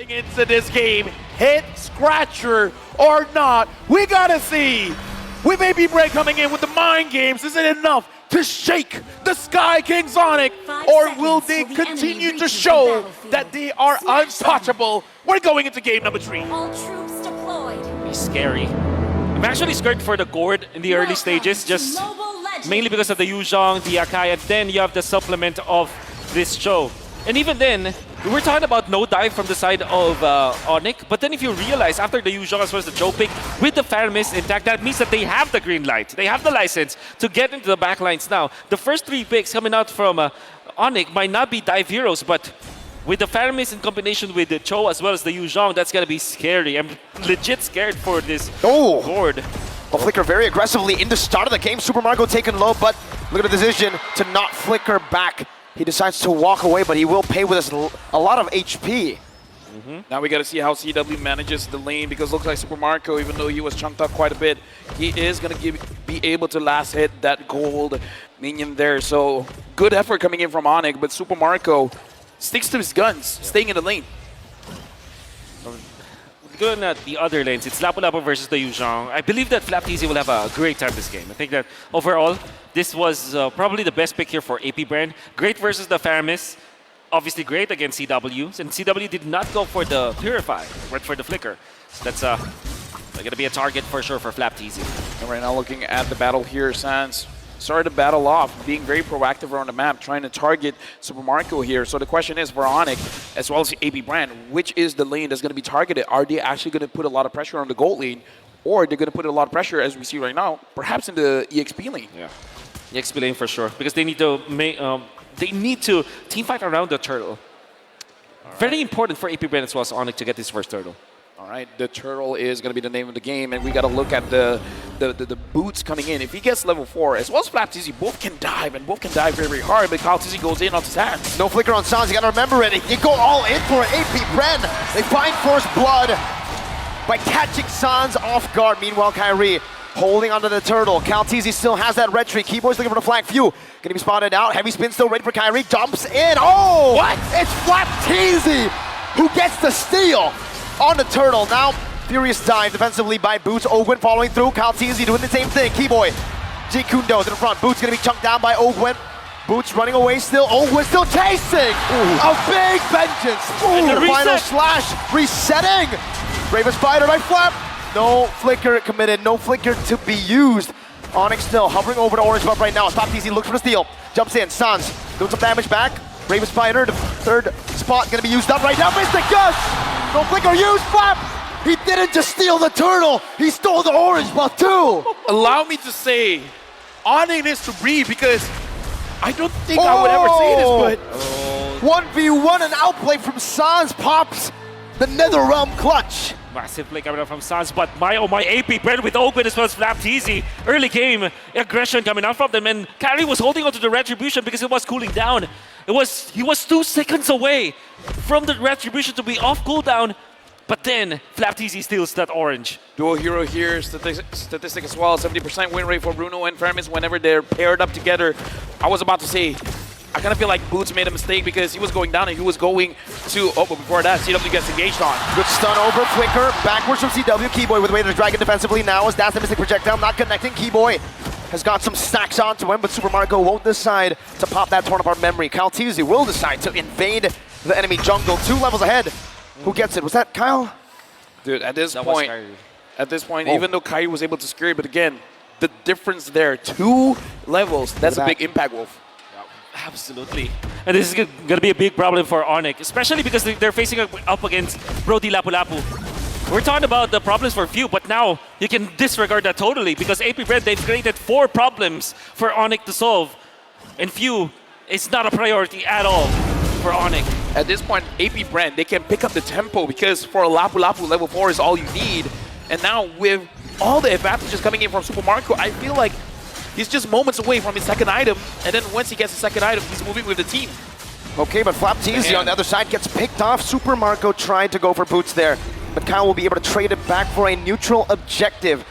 Into this game, hit scratcher or not, we gotta see. With AP Bread coming in with the mind games, is it enough to shake the Sky Kings ONIC, or will they continue to show that they are untouchable? We're going into game number 3. All troops deployed. It's scary. I'm actually scared for the Gord in the early stages, just mainly because of the Yuzhong, the Akai, and then you have the supplement of this Cho. And even then, we're talking about no dive from the side of ONIC, but then if you realize after the Yuzhong as well as the Cho pick, with the Faramis intact, that means that they have the green light. They have the license to get into the backlines now. The first 3 picks coming out from ONIC might not be dive heroes, but with the Faramis in combination with the Cho as well as the Yuzhong, that's going to be scary. I'm legit scared for this board. Well, Flicker very aggressively in the start of the game. Super Mario taken low, but look at the decision to not flicker back. He decides to walk away, but he will pay with a lot of HP. Now we got to see how CW manages the lane, because it looks like Super Marco, even though he was chunked up quite a bit, he is going to be able to last hit that gold minion there. So good effort coming in from ONIC, but Super Marco sticks to his guns, staying in the lane. Going at the other lanes, it's Lapu Lapu versus the Yuzhong. I believe that FlapTZ will have a great time this game. I think that overall, this was probably the best pick here for AP Brand. Great versus the Faramis. Obviously great against CW. And CW did not go for the Purify, went for the Flicker. So that's going to be a target for sure for FlapTZ. And right now looking at the battle here, Sans started the battle off, being very proactive around the map, trying to target Super Marco here. So the question is for ONIC, as well as AP Brand, which is the lane that's going to be targeted? Are they actually going to put a lot of pressure on the gold lane, or they're going to put a lot of pressure, as we see right now, perhaps in the EXP lane? Yeah, EXP lane for sure, because they need to team fight around the turtle. Very important for AP Brand as well as ONIC to get this first turtle. All right, the turtle is going to be the name of the game, and we got to look at the boots coming in. If he gets level 4, as well as FlapTZ, both can dive, and both can dive very, very hard, but FlapTZ goes in onto Sans. No flicker on Sans, you got to remember it. They go all in for an AP Brand. They find first blood by catching Sans off guard. Meanwhile, Kyrie holding onto the turtle. FlapTZ still has that red tree. Keyboard's looking for the flag. Few gonna be spotted out. Heavy spin still ready for Kyrie. Jumps in. Oh! What? It's FlapTZ who gets the steal on the turtle. Now, furious dive defensively by Boots. Ogwen following through. FlapTZ doing the same thing. Keyboy. Jikundo to the front. Boots gonna be chunked down by Ogwen. Boots running away still. Ogwen still chasing. A big vengeance. The final slash. Resetting. Bravest Spider by Flap. No flicker committed. No flicker to be used. ONIC still hovering over the orange buff right now. FlapTZ looks for the steal. Jumps in. Sans doing some damage back. Bravest Spider, the third spot gonna be used up right now. Missed the gush. No flicker used. Flap. He didn't just steal the turtle. He stole the orange buff too. Allow me to say, ONIC needs to breathe, because I don't think I would ever say this, but 1v1, an outplay from Sans pops the NetherRealm clutch. Massive play coming out from Sans, but my AP Brand with Ogwen as well as FlapTZ. Early game aggression coming out from them, and Kyrie was holding onto the Retribution because it was cooling down. He was 2 seconds away from the Retribution to be off cooldown, but then FlapTZ steals that orange. Dual hero here, statistic as well, 70% win rate for Bruno and Faramis whenever they're paired up together. I was about to say, I kind of feel like Boots made a mistake because he was going down and he was going to, but before that, CW gets engaged on. Good stun over, flicker, backwards from CW. Keyboy with the way to drag it defensively now as that's the missing projectile, not connecting. Keyboy has got some stacks onto him, but Super Marco won't decide to pop that torn apart memory. FlapTZ will decide to invade the enemy jungle, 2 levels ahead. Who gets it? Was that Kyle? Dude, at this point, even though Kyrie was able to scare it, but again, the difference there, 2 levels, that's a big impact, Wolf. Absolutely. And this is going to be a big problem for ONIC, especially because they're facing up against Brody Lapu Lapu. We're talking about the problems for Few, but now you can disregard that totally, because AP Brand, they've created 4 problems for ONIC to solve. And Few is not a priority at all for ONIC. At this point, AP Brand, they can pick up the tempo, because for a Lapu Lapu, level 4 is all you need. And now with all the advantages coming in from Super Marco, I feel like he's just moments away from his second item, and then once he gets the second item, he's moving with the team. Okay, but FlapTZ on the other side gets picked off. Super Marco tried to go for Boots there, but Kyle will be able to trade it back for a neutral objective.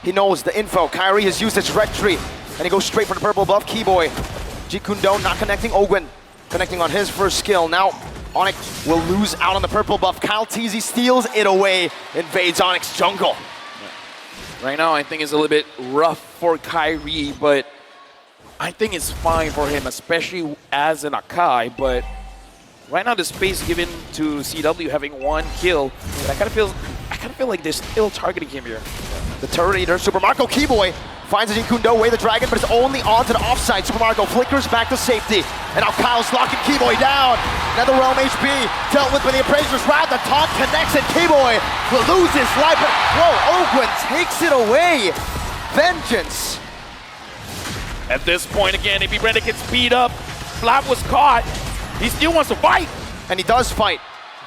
He knows the info. Kyrie has used his red tree, and he goes straight for the purple buff. Keyboy. Jikundo not connecting. Ogwen connecting on his first skill. Now, ONIC will lose out on the purple buff. Kyle Teasy steals it away, invades ONIC's jungle. Right now, I think it's a little bit rough for Kyrie, but I think it's fine for him, especially as an Akai. But right now, the space given to CW having 1 kill, I kind of feel like they're still targeting him here. The turret eater, Super Marco Keyboy, finds a Jinkundo away the dragon, but it's only onto the offside. Super Marco flickers back to safety. And now Kyle's locking Keyboy down. Another Realm HP dealt with by the Appraiser's Wrath. The taunt connects and Keyboy will lose his life. But whoa, Ogwen takes it away. Vengeance. At this point, again, AB Brenda gets beat up. Flap was caught. He still wants to fight. And he does fight.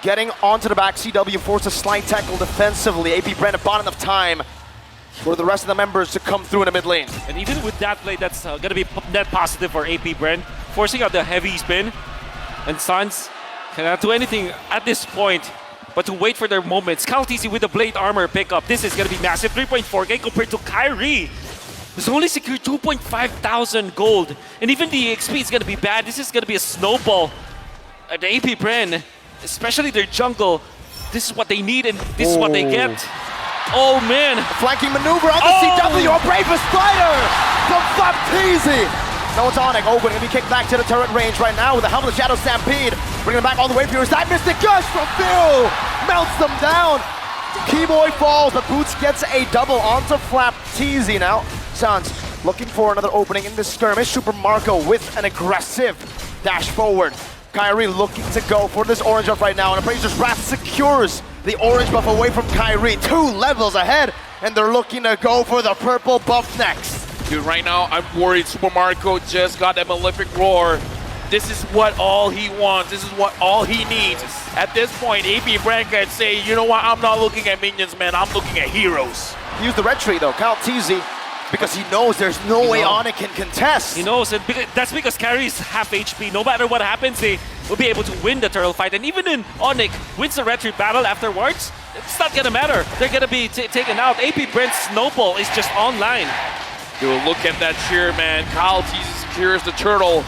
Getting onto the back, CW forced a slide tackle defensively. AP Brenda bought enough time for the rest of the members to come through in the mid lane. And even with that play, that's going to be net positive for AP Brent, forcing out the heavy spin. And Suns cannot do anything at this point but to wait for their moments. Kaltisi with the Blade Armor pickup. This is going to be massive. 3.4k compared to Kyrie, who's only secured 2,500 gold. And even the XP is going to be bad. This is going to be a snowball. The AP Bren, especially their jungle, this is what they need and this is what they get. Oh man! Flanking maneuver on the CW, a bravest spider from Baptiste. No, it's ONIC. Ogwen gonna be kicked back to the turret range right now with the helmet of Shadow Stampede. Bringing him back all the way for your side. Mystic Gush from Phil melts them down. Keyboy falls, but Boots gets a double onto Flapteasy now. Suns looking for another opening in this skirmish. Super Marco with an aggressive dash forward. Kyrie looking to go for this orange buff right now, and Appraiser's Wrath secures the orange buff away from Kyrie. 2 levels ahead, and they're looking to go for the purple buff next. Dude, right now, I'm worried Super Marco just got that Malefic Roar. This is what all he wants. This is what all he needs. At this point, AP Brand can say, you know what, I'm not looking at minions, man. I'm looking at heroes. Use the red tree, though. Kyle Teasy, because he knows there's no way ONIC can contest. He knows, and that's because Carrie's half HP. No matter what happens, they will be able to win the turtle fight. And even in ONIC wins the retreat battle afterwards, it's not gonna matter. They're gonna be taken out. AP Brent's snowball is just online. Dude, look at that cheer, man. Kyle Teasy secures the turtle.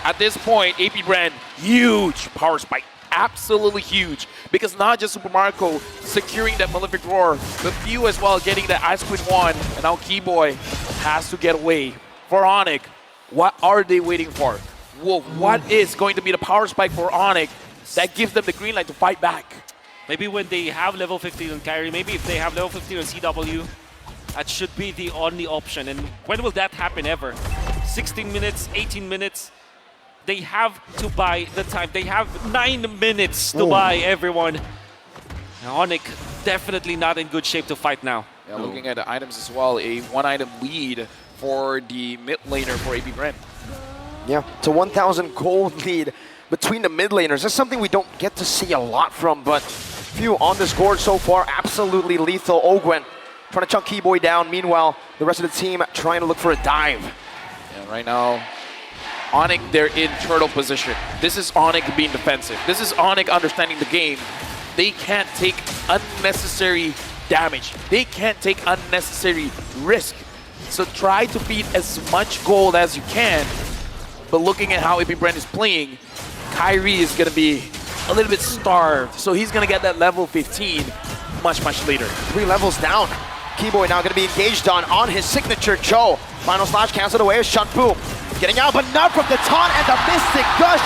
At this point, AP Brand, huge power spike. Absolutely huge. Because not just Super Marco securing that Malefic Roar, but Few as well getting that Ice Queen 1. And now Keyboy has to get away. For ONIC, what are they waiting for? Whoa, what is going to be the power spike for ONIC that gives them the green light to fight back? Maybe when they have level 15 on Kyrie, maybe if they have level 15 on CW, that should be the only option. And when will that happen ever? 16 minutes, 18 minutes? They have to buy the time. They have 9 minutes to buy everyone. Now, ONIC definitely not in good shape to fight now. Yeah, looking at the items as well, a 1-item lead for the mid laner for AP Brand. Yeah, it's a 1,000 gold lead between the mid laners. That's something we don't get to see a lot from, but Few on this board so far, absolutely lethal. Ogwen trying to chunk Keyboy down. Meanwhile, the rest of the team trying to look for a dive. Yeah, right now, ONIC, they're in turtle position. This is ONIC being defensive. This is ONIC understanding the game. They can't take unnecessary damage. They can't take unnecessary risk. So try to beat as much gold as you can. But looking at how AP Brand is playing, Kyrie is going to be a little bit starved. So he's going to get that level 15 much, much later. 3 levels down. Keyboy now going to be engaged on his signature Cho. Final slash canceled away as Shunpu. Getting out, but not from the taunt and the Mystic Gush.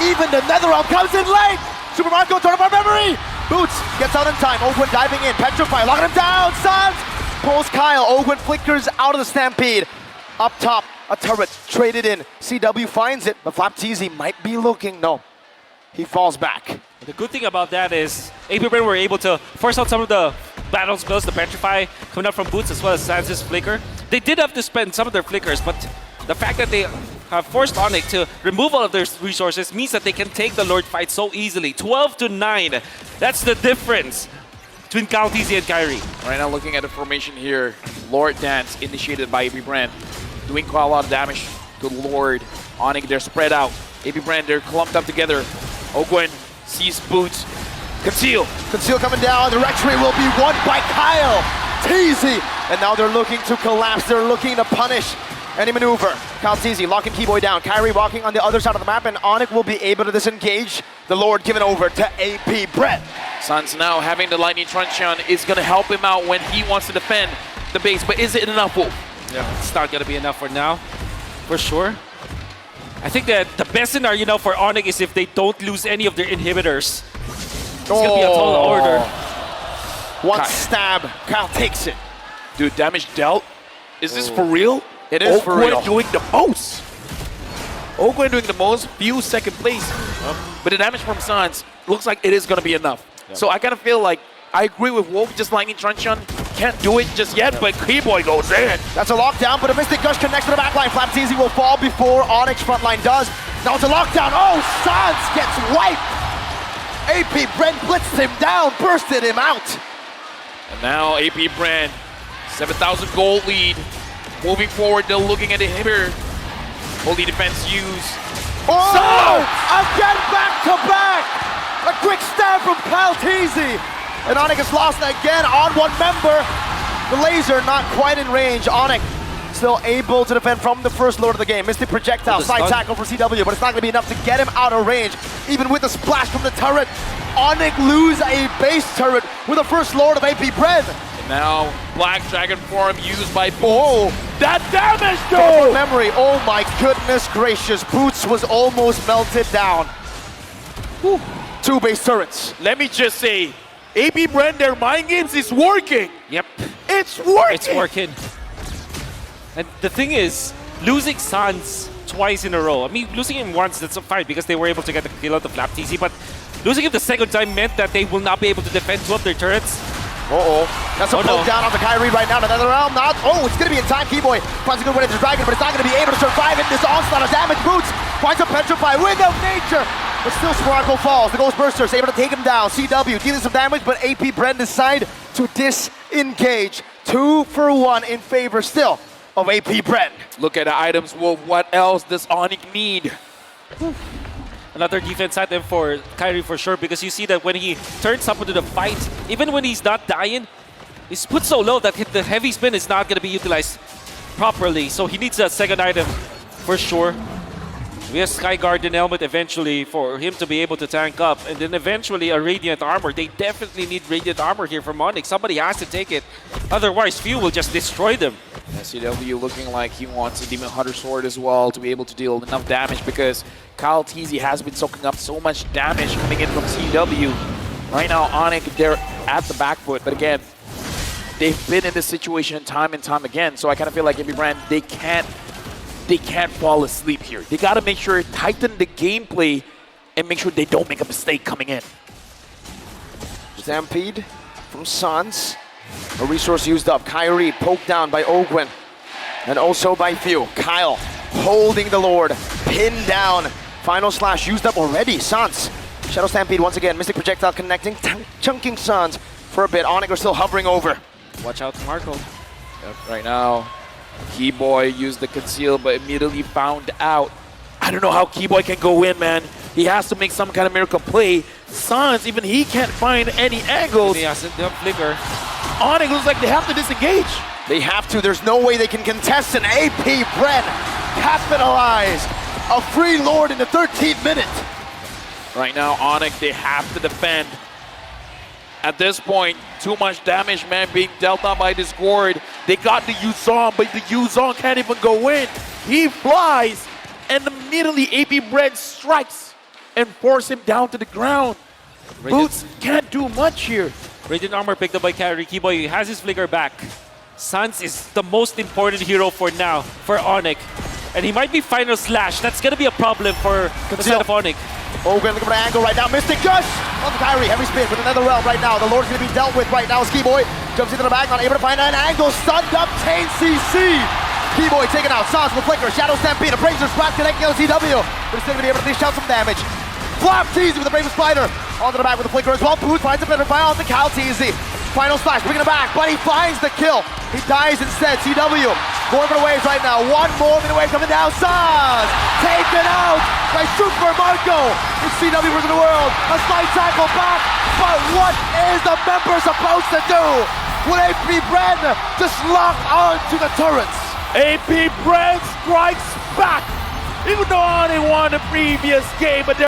Even the Netherrealm comes in late. Super Marco, turn of our memory. Boots gets out in time. Ogwen diving in. Petrify, locking him down. Suns pulls Kyle. Ogwen flickers out of the Stampede. Up top, a turret traded in. CW finds it, but Flapteasy might be looking. No, he falls back. The good thing about that is AP Brand were able to force out some of the battle spells, the Petrify coming up from Boots as well as Sans' Flicker. They did have to spend some of their flickers, but the fact that they have forced ONIC to remove all of their resources means that they can take the Lord fight so easily. 12-9. That's the difference between Kaltisi and Kyrie. Right now, looking at the formation here, Lord Dance initiated by AP Brand, doing quite a lot of damage to Lord. ONIC, they're spread out. AP Brand, they're clumped up together. Ogwen sees Boots. Conceal. Conceal coming down. The Rectory will be won by Kyle Teasy. And now they're looking to collapse. They're looking to punish Any maneuver. Calteezy locking Keyboy down. Kyrie walking on the other side of the map, and ONIC will be able to disengage. The Lord given over to AP Brett. Suns now having the Lightning Truncheon is going to help him out when he wants to defend the base. But is it enough, Wolf? Yeah, it's not going to be enough for now, for sure. I think that the best scenario now for ONIC is if they don't lose any of their inhibitors. It's going to be a tall order. One stab, Kyle takes it. Dude, damage dealt. Is this for real? It is for real. Doing the most. Oakland doing the most, few second place. But the damage from Suns looks like it is going to be enough. So I kind of feel like I agree with Wolf, just Lightning Truncheon can't do it just yet, but Keyboy goes in. That's a lockdown, but a Mystic Gush connects to the backline. Flapteasy will fall before ONIC's front line does. Now it's a lockdown. Oh, Suns gets wiped. AP Brent blitzed him down, bursted him out. And now AP Brand, 7,000 gold lead. Moving forward, they're looking at the inhibitor. Holy defense use. Oh! Again back to back! A quick stab from Calteezy. And ONIC is lost again on one member. The laser not quite in range. ONIC still able to defend from the first lord of the game. Mystic projectile, side tackle for CW, but it's not going to be enough to get him out of range. Even with the splash from the turret, ONIC lose a base turret with the first lord of AP Bread. And now Black Dragon form used by Bo. That damage From though! memory, oh my goodness gracious. Boots was almost melted down. Whew. 2 base turrets. Let me just say, AP Brand, their mind games is working. Yep, It's working. it's working. And the thing is, losing Suns twice in a row. I mean, losing him once, that's fine because they were able to get the kill out of Flapteasy, but losing him the second time meant that they will not be able to defend 2 of their turrets. That's a poke down on the Kyrie right now. Another round, not. Oh, it's going to be in time. Keyboy finds a good way to the Dragon, but it's not going to be able to survive in this onslaught of damage. Boots finds a Petrify, Wind of Nature, but still Sparkle falls. The Ghostburster's able to take him down. CW dealing some damage, but AP Brand decide to disengage. 2 for 1 in favor still of AP Brand. Look at the items, Wolf. What else does ONIC need? Another defense item for Kyrie for sure, because you see that when he turns up into the fight, even when he's not dying, he's put so low that the heavy spin is not going to be utilized properly. So he needs a second item for sure. We have Sky Guardian helmet eventually for him to be able to tank up, and then eventually a Radiant Armor. They definitely need Radiant Armor here from ONIC. Somebody has to take it. Otherwise, Few will just destroy them. CW looking like he wants a Demon Hunter Sword as well to be able to deal enough damage because Calteezy has been soaking up so much damage coming in from CW. Right now, ONIC, they're at the back foot, but again, they've been in this situation time and time again, so I kind of feel like AP Brand, they can't fall asleep here. They got to make sure, tighten the gameplay and make sure they don't make a mistake coming in. Stampede from Suns. A resource used up. Kyrie poked down by Ogwen. And also by Few. Kyle holding the Lord. Pinned down. Final slash used up already. Suns. Shadow Stampede once again. Mystic Projectile connecting. Chunking Suns for a bit. ONIC are still hovering over. Watch out, Marco. Yep, right now, Keyboy used the conceal but immediately found out. I don't know how Keyboy can go in, man. He has to make some kind of miracle play. Suns, even he can't find any angles. He has a flicker. ONIC looks like they have to disengage. They have to. There's no way they can contest an AP Bren. Capitalize. A free Lord in the 13th minute. Right now, ONIC, they have to defend. At this point, too much damage, man, being dealt out by this Gord. They got the Yuzong, but the Yuzong can't even go in. He flies, and immediately AP Bread strikes and force him down to the ground. Boots can't do much here. Radiant Armor picked up by Kyrie. Keyboy has his flicker back. Suns is the most important hero for now, for ONIC. And he might be Final Slash. That's going to be a problem for the side of ONIC. Ogren looking for the angle right now. Mystic Gush on the Kyrie. Heavy spin with another realm right now. The Lord's going to be dealt with right now. Keyboy jumps into the back, not able to find an angle. Stunned up, Chain CC. Keyboy taken out. Sauce with flicker. Shadow Stampede. A Brazier Sprat connecting on CW. But he's still going to be able to dish out some damage. Flapteasy with the Braven Spider. Onto the back with the flicker as well. Booth finds a better fire on the Calteasy. Final slash, bringing it back, but he finds the kill. He dies instead. CW going for the waves right now. One more minute wave coming down. Saz taken out by Super Marco. It's CW versus the world. A slight tackle back, but what is the member supposed to do? Will AP Bren just lock on to the turrets? AP Brand strikes back. Even though they won the previous game, but they're